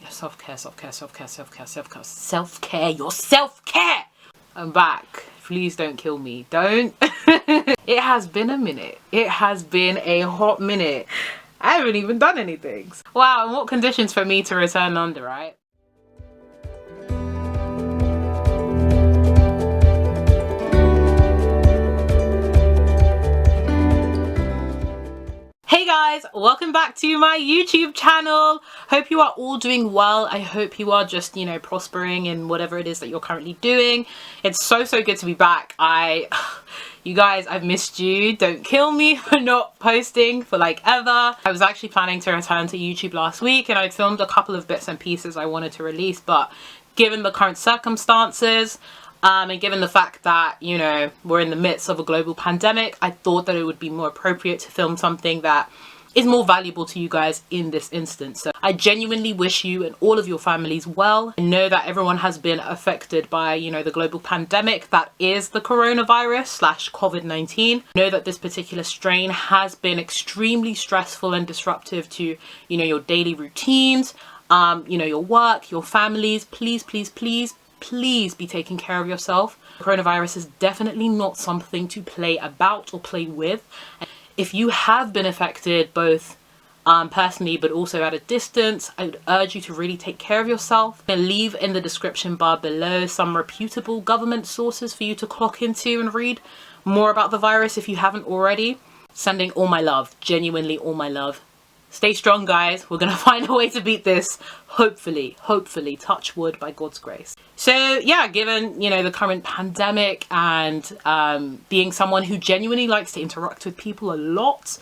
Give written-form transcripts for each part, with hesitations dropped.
Self-care, self-care, self-care, self-care, self-care, self-care, your self-care. I'm back. Please don't kill me. Don't. It has been a minute. It has been a hot minute. I haven't even done anything. Wow, and what conditions for me to return under, right? Hey guys, welcome back to my YouTube channel. Hope you are all doing well. I hope you are just, prospering in whatever it is that you're currently doing. It's so good to be back. You guys, I've missed you. Don't kill me for not posting for like ever. I was actually planning to return to YouTube last week and I'd filmed a couple of bits and pieces I wanted to release, but given the current circumstances, and given the fact that, we're in the midst of a global pandemic, I thought that it would be more appropriate to film something that is more valuable to you guys in this instance. So I genuinely wish you and all of your families well. I know that everyone has been affected by, the global pandemic that is the coronavirus / COVID-19. I know that this particular strain has been extremely stressful and disruptive to, your daily routines, your work, your families. Please be taking care of yourself. Coronavirus is definitely not something to play about or play with. If you have been affected both personally but also at a distance, I would urge you to really take care of yourself. I'll leave in the description bar below some reputable government sources for you to clock into and read more about the virus if you haven't already. Sending all my love, genuinely all my love. Stay strong, guys. We're gonna find a way to beat this. Hopefully, touch wood, by God's grace. So yeah, given, the current pandemic and being someone who genuinely likes to interact with people a lot,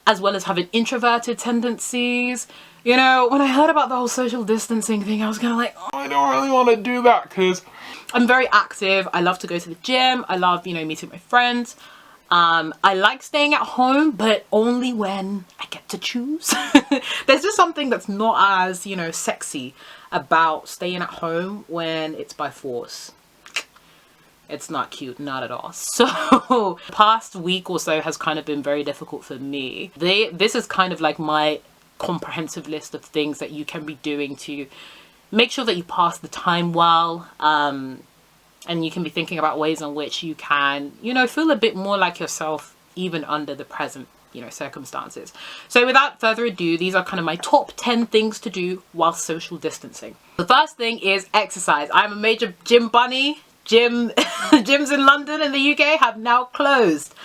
as well as having introverted tendencies, when I heard about the whole social distancing thing, I was kind of like, oh, I don't really want to do that because I'm very active. I love to go to the gym. I love, meeting my friends. I like staying at home, but only when I get to choose. There's just something that's not as, sexy about staying at home when it's by force. It's not cute, not at all. So the past week or so has kind of been very difficult for me. This is kind of like my comprehensive list of things that you can be doing to make sure that you pass the time well. And you can be thinking about ways in which you can, feel a bit more like yourself even under the present, circumstances. So without further ado, these are kind of my top 10 things to do while social distancing. The first thing is exercise. I'm a major gym bunny. Gyms in London and the UK have now closed.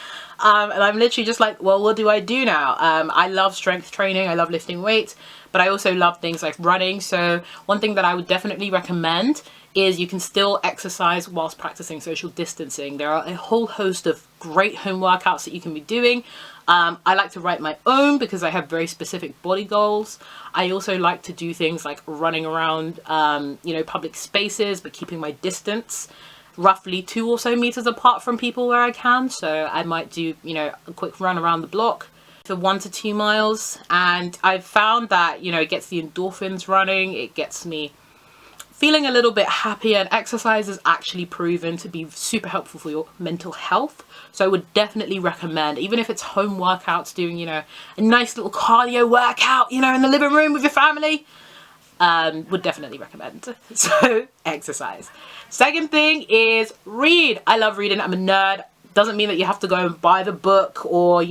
And I'm literally just like, well, what do I do now? I love strength training. I love lifting weights, but I also love things like running. So one thing that I would definitely recommend is you can still exercise whilst practicing social distancing. There are a whole host of great home workouts that you can be doing. I like to write my own because I have very specific body goals. I also like to do things like running around, public spaces, but keeping my distance roughly 2 or so meters apart from people where I can. So I might do, a quick run around the block for 1 to 2 miles. And I've found that, it gets the endorphins running. It gets me feeling a little bit happier, and exercise is actually proven to be super helpful for your mental health. So I would definitely recommend, even if it's home workouts, doing, a nice little cardio workout, in the living room with your family, would definitely recommend. So exercise. Second thing is read. I love reading. I'm a nerd. Doesn't mean that you have to go and buy the book or,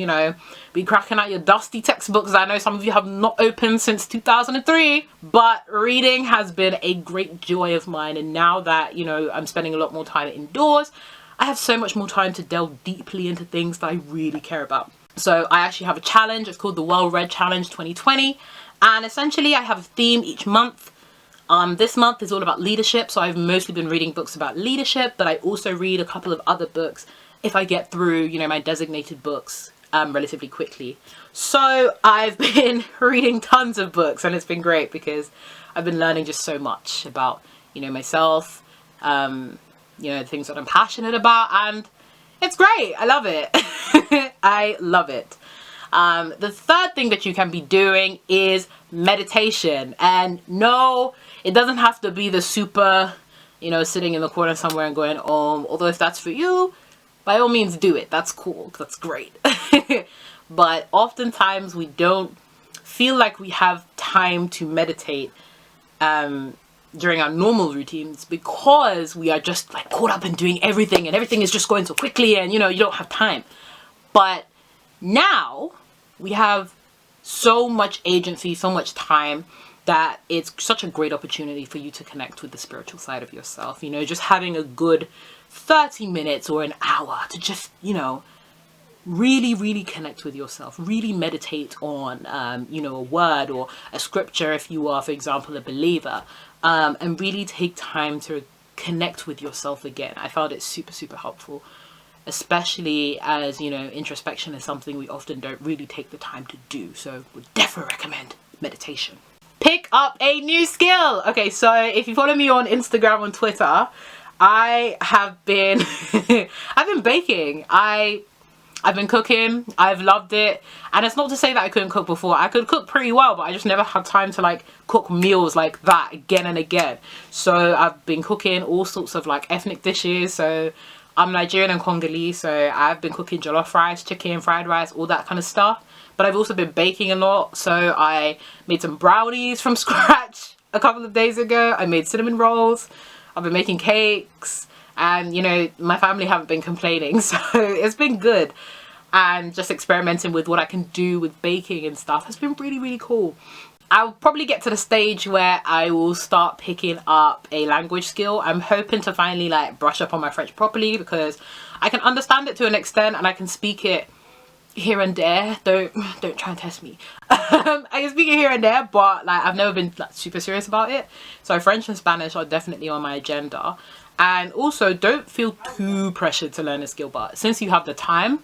be cracking out your dusty textbooks. I know some of you have not opened since 2003, but reading has been a great joy of mine. And now that, I'm spending a lot more time indoors, I have so much more time to delve deeply into things that I really care about. So I actually have a challenge. It's called the Well Read Challenge 2020. And essentially I have a theme each month. This month is all about leadership. So I've mostly been reading books about leadership, but I also read a couple of other books if I get through, my designated books relatively quickly. So I've been reading tons of books and it's been great because I've been learning just so much about, myself, the things that I'm passionate about, and it's great. I love it. I love it. The third thing that you can be doing is meditation. And no, it doesn't have to be the super, sitting in the corner somewhere and going, although if that's for you, by all means do it. That's cool. That's great. But oftentimes we don't feel like we have time to meditate during our normal routines, because we are just like caught up in doing everything, and everything is just going so quickly, and you know, you don't have time. But now we have so much agency, so much time, that it's such a great opportunity for you to connect with the spiritual side of yourself. You know, just having a good 30 minutes or an hour to just, you know, really connect with yourself, really meditate on you know, a word or a scripture if you are, for example, a believer, and really take time to connect with yourself again. I found it super helpful, especially as, you know, introspection is something we often don't really take the time to do. So would definitely recommend meditation. Pick up a new skill. Okay, so if you follow me on Instagram and Twitter, I have been I've been baking. I've been cooking. I've loved it. And it's not to say that I couldn't cook before. I could cook pretty well, but I just never had time to like cook meals like that again and again. So I've been cooking all sorts of like ethnic dishes. So I'm Nigerian and Congolese, so I've been cooking jollof rice, chicken, fried rice, all that kind of stuff. But I've also been baking a lot. So I made some brownies from scratch a couple of days ago. I made cinnamon rolls. I've been making cakes. And, you know, my family haven't been complaining, so it's been good. And just experimenting with what I can do with baking and stuff has been really cool. I'll probably get to the stage where I will start picking up a language skill. I'm hoping to finally like brush up on my French properly, because I can understand it to an extent and I can speak it here and there. Don't try and test me. I can speak it here and there, but like I've never been like super serious about it. So French and Spanish are definitely on my agenda. And also, don't feel too pressured to learn a skill, but since you have the time,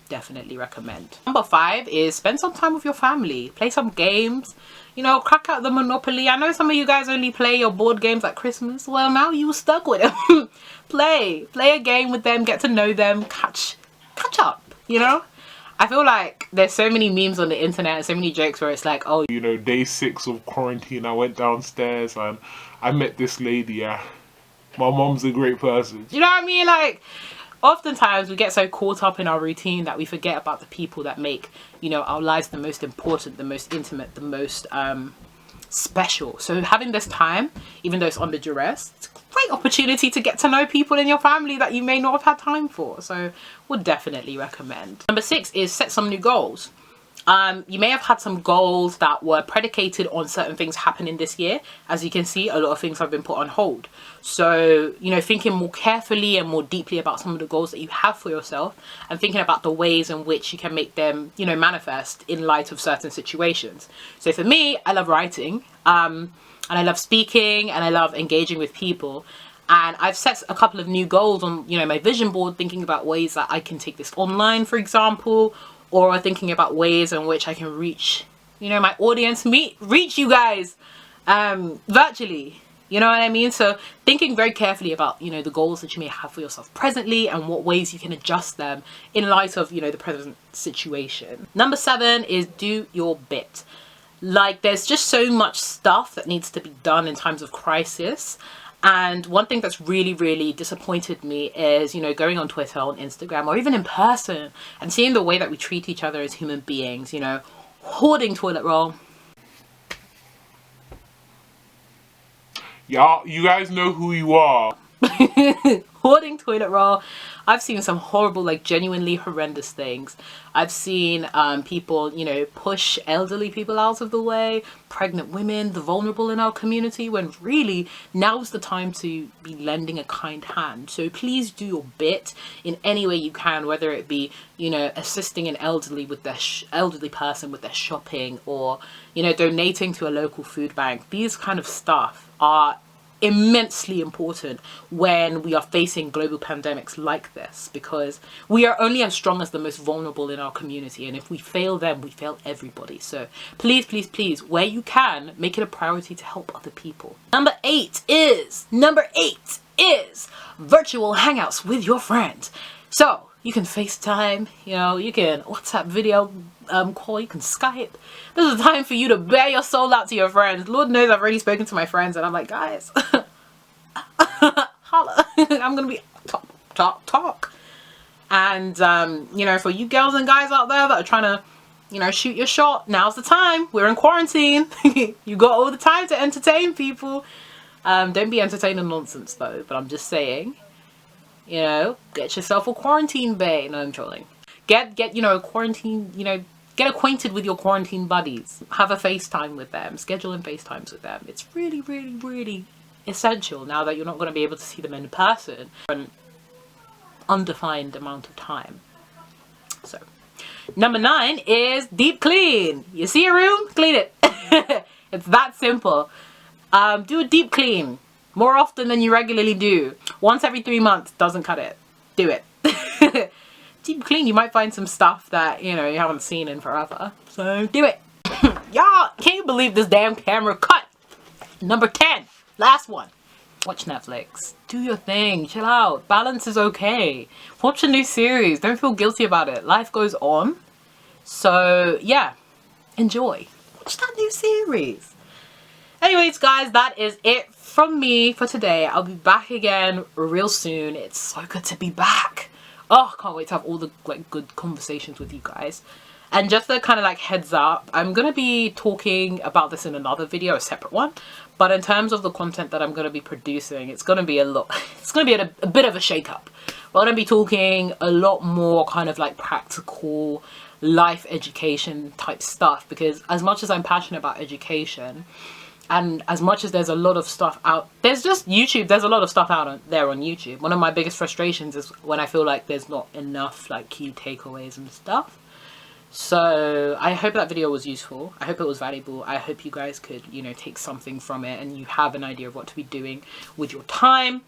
definitely recommend. Number 5 is spend some time with your family. Play some games, you know, crack out the Monopoly. I know some of you guys only play your board games at Christmas. Well, now you're stuck with them. Play a game with them, get to know them, catch up, you know? I feel like there's so many memes on the internet and so many jokes where it's like, oh, you know, day 6 of quarantine, I went downstairs and I met this lady. My mom's a great person. You know what I mean? Like, oftentimes we get so caught up in our routine that we forget about the people that make, you know, our lives the most important, the most intimate, the most special. So having this time, even though it's under duress, it's a great opportunity to get to know people in your family that you may not have had time for. So would definitely recommend. Number 6 is set some new goals. You may have had some goals that were predicated on certain things happening this year. As you can see, a lot of things have been put on hold. So, you know, thinking more carefully and more deeply about some of the goals that you have for yourself, and thinking about the ways in which you can make them, you know, manifest in light of certain situations. So for me, I love writing, and I love speaking, and I love engaging with people. And I've set a couple of new goals on, you know, my vision board, thinking about ways that I can take this online, for example, or thinking about ways in which I can reach, you know, my audience, reach you guys virtually, you know what I mean? So thinking very carefully about, you know, the goals that you may have for yourself presently and what ways you can adjust them in light of, you know, the present situation. Number 7 is do your bit. Like, there's just so much stuff that needs to be done in times of crisis. And one thing that's really disappointed me is, you know, going on Twitter, on Instagram, or even in person, and seeing the way that we treat each other as human beings, you know, hoarding toilet roll. Yeah, you guys know who you are. Hoarding toilet roll. I've seen some horrible, like genuinely horrendous things. I've seen people, you know, push elderly people out of the way, pregnant women, the vulnerable in our community, when really now's the time to be lending a kind hand. So please do your bit in any way you can, whether it be, you know, assisting an elderly with their elderly person with their shopping, or, you know, donating to a local food bank. These kind of stuff are immensely important when we are facing global pandemics like this, because we are only as strong as the most vulnerable in our community, and if we fail them, we fail everybody. So please where you can, make it a priority to help other people. Number 8 is virtual hangouts with your friends. So you can FaceTime, you know, you can WhatsApp video call, you can Skype. This is a time for you to bare your soul out to your friends. Lord knows I've already spoken to my friends and I'm like, guys, holla. I'm gonna be talk. And you know, for you girls and guys out there that are trying to you know, shoot your shot. Now's the time. We're in quarantine. You got all the time to entertain people. Don't be entertaining nonsense though, but I'm just saying, you know, get yourself a quarantine bae. No, I'm trolling. Get, you know, quarantine, you know, get acquainted with your quarantine buddies. Have a FaceTime with them. Schedule in FaceTimes with them. It's really, really, really essential now that you're not going to be able to see them in person for an undefined amount of time. So, number 9 is deep clean. You see a room? Clean it. It's that simple. Do a deep clean more often than you regularly do. Once every 3 months doesn't cut it. Do it. Deep clean, you might find some stuff that, you know, you haven't seen in forever. So do it. Y'all, can you believe this damn camera cut? Number 10, last one. Watch Netflix. Do your thing. Chill out. Balance is okay. Watch a new series. Don't feel guilty about it. Life goes on. So yeah, enjoy. Watch that new series. Anyways, guys, that is it from me for today. I'll be back again real soon. It's so good to be back. Oh, can't wait to have all the like good conversations with you guys. And just a kind of like heads up, I'm going to be talking about this in another video, a separate one. But in terms of the content that I'm going to be producing, it's going to be a lot, it's going to be a bit of a shake-up. We're going to be talking a lot more kind of like practical life education type stuff, because as much as I'm passionate about education, and as much as there's a lot of stuff out, there's just YouTube, there's a lot of stuff out there on YouTube. One of my biggest frustrations is when I feel like there's not enough like key takeaways and stuff. So I hope that video was useful. I hope it was valuable. I hope you guys could, you know, take something from it and you have an idea of what to be doing with your time.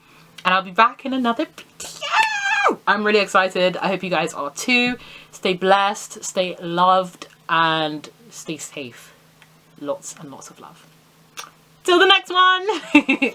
And I'll be back in another video. I'm really excited. I hope you guys are too. Stay blessed, stay loved, and stay safe. Lots and lots of love. Till the next one.